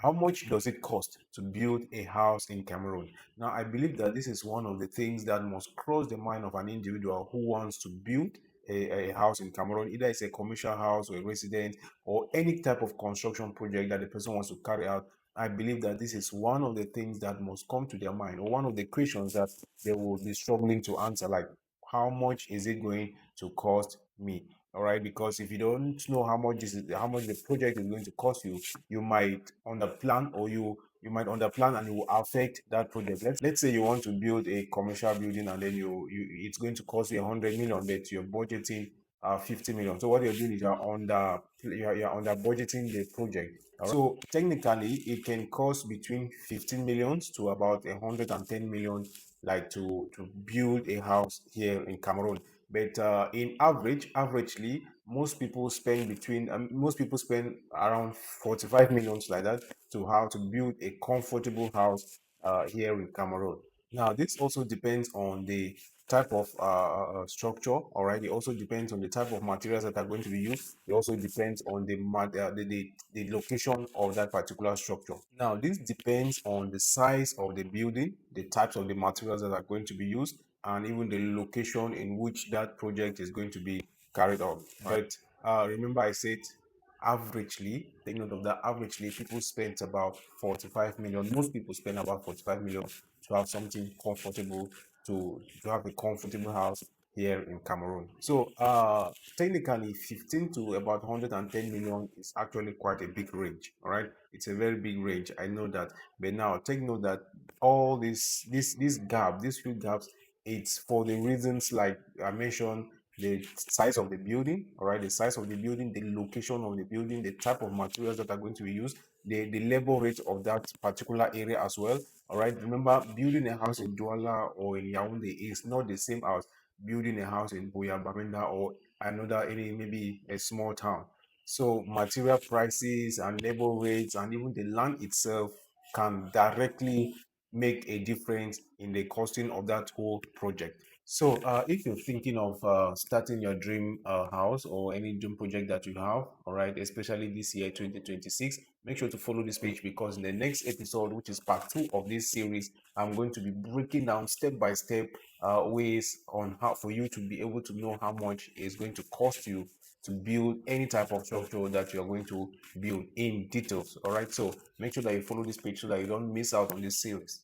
How much does it cost to build a house in Cameroon? Now, I believe that this is one of the things that must cross the mind of an individual who wants to build a house in Cameroon. Either it's a commercial house or a residence or any type of construction project that the person wants to carry out. I believe that this is one of the things that must come to their mind, or one of the questions that they will be struggling to answer, like, how much is it going to cost me? All right, because if you don't know how much the project is going to cost you, you might underplan, or you might underplan, and it will affect that project. Let's say you want to build a commercial building, and then you it's going to cost you 100 million, but you're budgeting 50 million. So what you're doing is you're under budgeting the project. So technically, it can cost between 15 millions to about 110 million, like to build a house here in Cameroon. But in averagely, most people spend around 45 millions like that to how to build a comfortable house here in Cameroon. Now, this also depends on the type of structure. All right, it also depends on the type of materials that are going to be used. It also depends on the location of that particular structure. Now, this depends on the size of the building, the types of the materials that are going to be used, and even the location in which that project is going to be carried out. But remember, I said averagely, take note of that. Averagely, people spend about 45 million. Most people spend about 45 million to have something comfortable, to have a comfortable house here in Cameroon. So technically, 15 to about 110 million is actually quite a big range. All right, it's a very big range. I know that, but now take note that all these few gaps, it's for the reasons like I mentioned: the size of the building, all right, the size of the building, the location of the building, the type of materials that are going to be used, the labor rate of that particular area as well. All right, remember, building a house in Douala or in Yaoundé is not the same as building a house in Boya or another area, maybe a small town. So material prices and labor rates and even the land itself can directly make a difference in the costing of that whole project. So if you're thinking of starting your dream house or any dream project that you have, all right, especially this year 2026, make sure to follow this page, because in the next episode, which is part 2 of this series, I'm going to be breaking down step by step ways on how for you to be able to know how much it's going to cost you to build any type of structure that you're going to build in details. All right, so make sure that you follow this page so that you don't miss out on this series.